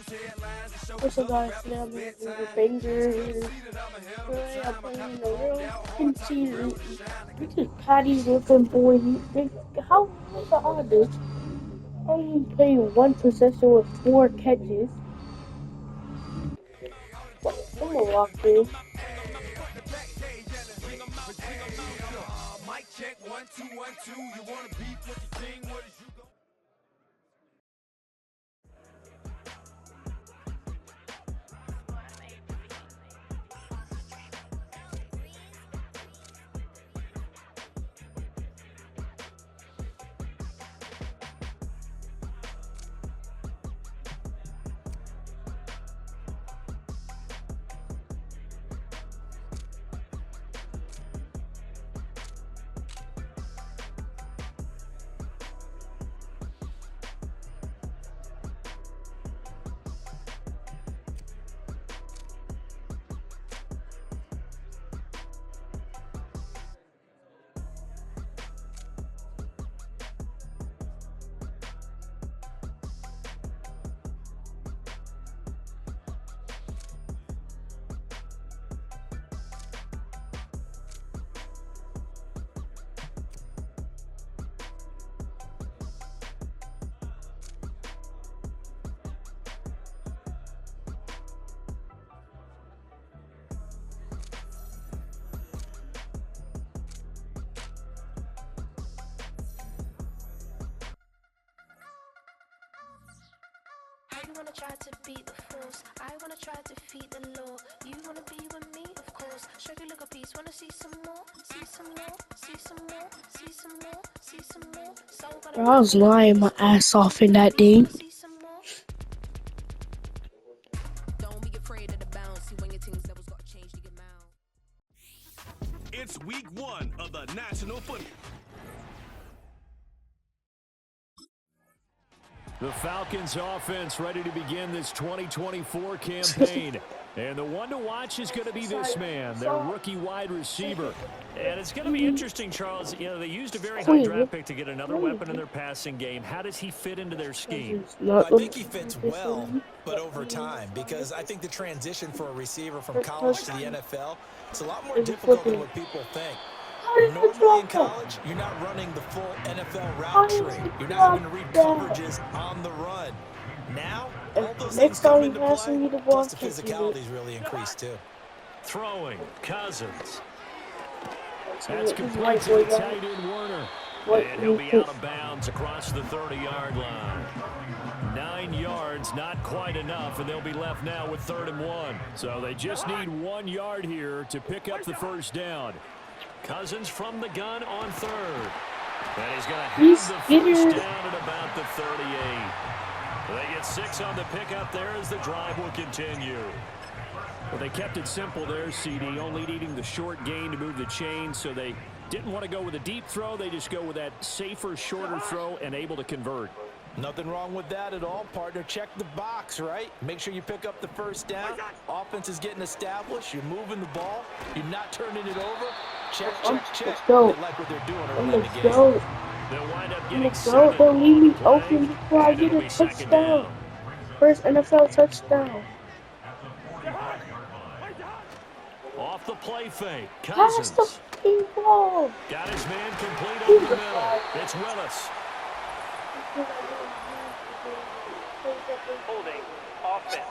What's up, guys? Today I'm here with the Bangers. Today I'm playing the real season. This is Patty's looking boy. How is the odds? Only playing one possession with 4 catches. I'm gonna lock this. You wanna try to beat the force, I wanna try to defeat the law. You wanna be with me, of course. Show you look a piece, wanna see some more, see some more, see some more, see some more, see some more. So Bro, I was lying my ass off in that game. Don't be afraid of the bounce. See when your team's levels got to change to get mount. It's week 1 of the National Football. The Falcons offense ready to begin this 2024 campaign. And the one to watch is going to be this man, their rookie wide receiver. And it's going to be interesting, Charles. You know, they used a very high draft pick to get another weapon in their passing game. How does he fit into their scheme? Well, I think he fits well, but over time, because I think the transition for a receiver from college to the NFL, it's a lot more difficult than what people think. Normally in college, you're not running the full NFL route tree. You're not having to read coverages on the run. Now, all those things come into play, plus the physicality's really increased too. Throwing, Cousins. That's complete to the tight end, Warner. And he'll be out of bounds across the 30-yard line. 9 yards, not quite enough, and they'll be left now with 3rd and 1. So they just need 1 yard here to pick up the first down. Cousins from the gun on 3rd. And he's going to have the first down at about the 38. They get 6 on the pickup there as the drive will continue. Well, they kept it simple there, CD, only needing the short gain to move the chain, so they didn't want to go with a deep throw. They just go with that safer, shorter throw and able to convert. Nothing wrong with that at all, partner. Check the box, right? Make sure you pick up the first down. Offense is getting established. You're moving the ball. You're not turning it over. Check, check, check. They like what they're doing early in the game. They'll wind up getting 7. Don't leave me open before I get a touchdown. First NFL touchdown. Off the play fake. Pass the fucking ball. Got his man complete over the middle. It's Willis. Holding offense.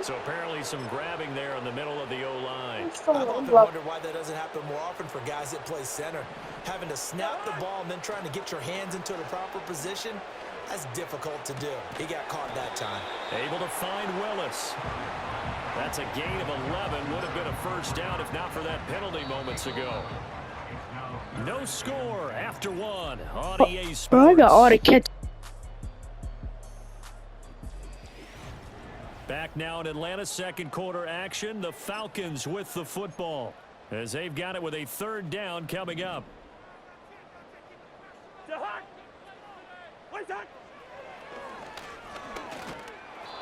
So apparently some grabbing there in the middle of the O-line. I've often wondered why that doesn't happen more often for guys that play center. Having to snap the ball and then trying to get your hands into the proper position, that's difficult to do. He got caught that time. Able to find Willis. That's a gain of 11. Would have been a first down if not for that penalty moments ago. No score after 1 on EA Sports. Bro, I got all the catch. Back now in Atlanta's second quarter action. The Falcons with the football as they've got it with a 3rd down coming up.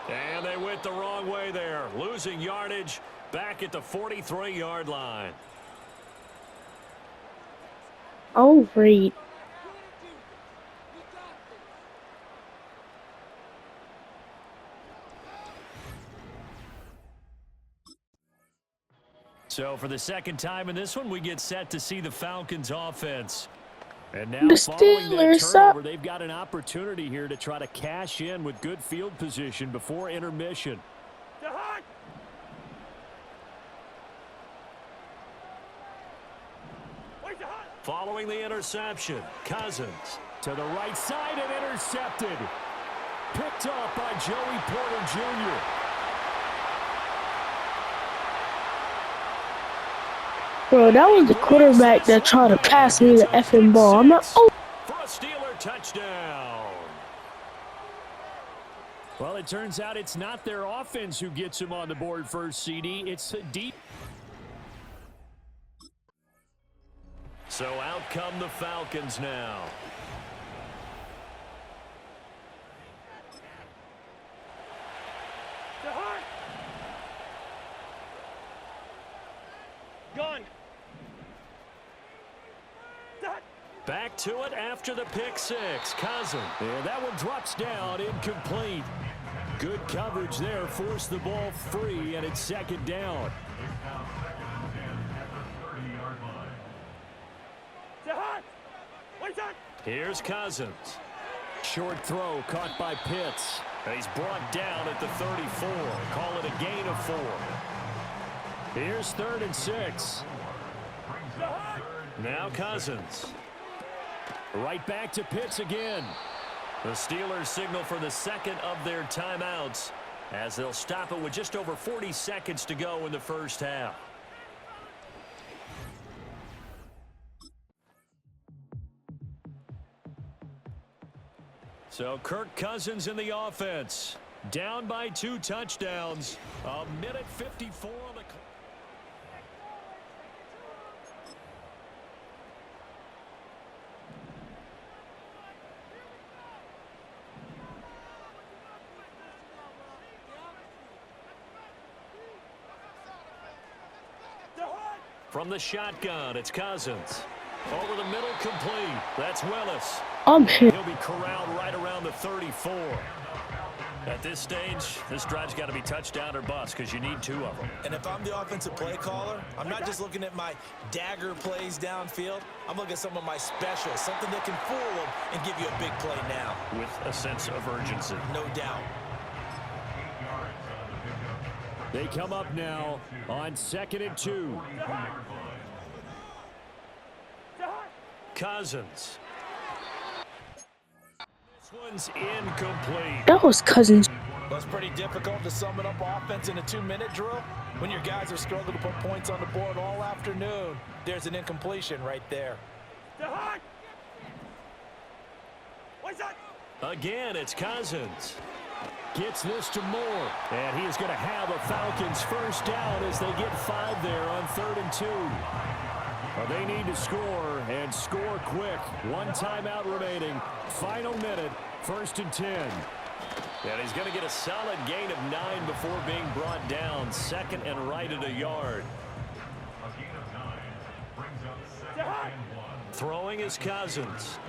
And they went the wrong way there, losing yardage back at the 43-yard line. Oh, great. So for the second time in this one, we get set to see the Falcons offense. And now The following that Steelers turnover, they've got an opportunity here to try to cash in with good field position before intermission. Following the interception, Cousins To the right side and intercepted. Picked up by Joey Porter Jr. Bro, that was the quarterback that tried to pass me the effing ball. I'm not. Oh. For a Steeler touchdown. Well, it turns out it's not their offense who gets him on the board first, CD. It's deep. So out come the Falcons now. Gone. Back to it after the pick six. Cousins. And that one drops down, incomplete. Good coverage there, forced the ball free, and it's second down. Here's Cousins. Short throw caught by Pitts. And he's brought down at the 34. Call it a gain of 4. Here's 3rd and 6. Now Cousins. Right back to Pitts again. The Steelers signal for the second of their timeouts as they'll stop it with just over 40 seconds to go in the first half. So Kirk Cousins in the offense. Down by 2 touchdowns. A minute 54 on the clock. From the shotgun, it's Cousins. Over the middle, complete. That's Willis. I'm here. He'll be corralled right around the 34. At this stage, this drive's got to be touchdown or bust because you need 2 of them. And if I'm the offensive play caller, I'm not just looking at my dagger plays downfield. I'm looking at some of my specials, something that can fool them and give you a big play now. With a sense of urgency. No doubt. They come up now on 2nd and 2. Cousins. This one's incomplete. That was Cousins. Well, it's pretty difficult to sum it up offense in a 2-minute drill. When your guys have struggled to put points on the board all afternoon, there's an incompletion right there. Again, it's Cousins. Gets this to Moore. And he is going to have a Falcons first down as they get 5 there on 3rd and 2. Well, they need to score, and score quick. 1 timeout remaining. Final minute, 1st and 10. And he's going to get a solid gain of 9 before being brought down. 2nd and right at a yard. Throwing is Cousins.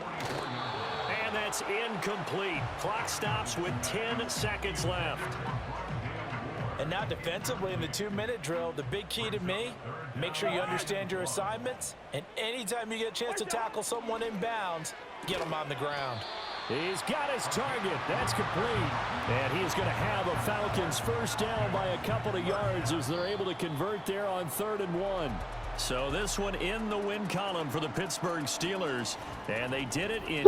And that's incomplete. Clock stops with 10 seconds left. And now defensively in the 2-minute drill, the big key to me, make sure you understand your assignments. And anytime you get a chance to tackle someone in bounds, get them on the ground. He's got his target. That's complete. And he is going to have a Falcons first down by a couple of yards as they're able to convert there on 3rd and 1. So this one in the win column for the Pittsburgh Steelers. And they did it in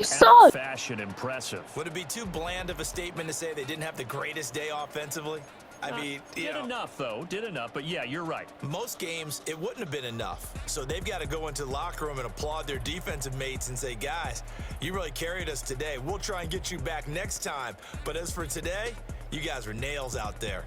sucks. fashion. Impressive. Would it be too bland of a statement to say they didn't have the greatest day offensively? I mean, did enough, though. Did enough. But, yeah, you're right. Most games, it wouldn't have been enough. So they've got to go into the locker room and applaud their defensive mates and say, guys, you really carried us today. We'll try and get you back next time. But as for today, you guys were nails out there.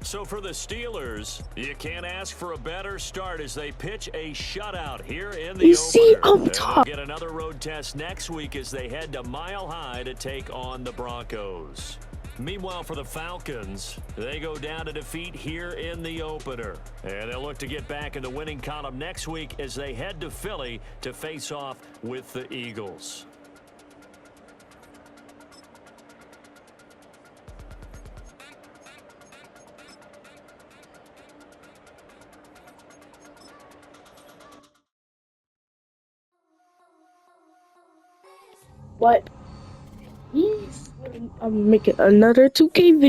So for the Steelers, you can't ask for a better start as they pitch a shutout here in the opener. They'll get another road test next week as they head to Mile High to take on the Broncos. Meanwhile, for the Falcons, they go down to defeat here in the opener. And they'll look to get back in the winning column next week as they head to Philly to face off with the Eagles. What? I'm making another 2K video.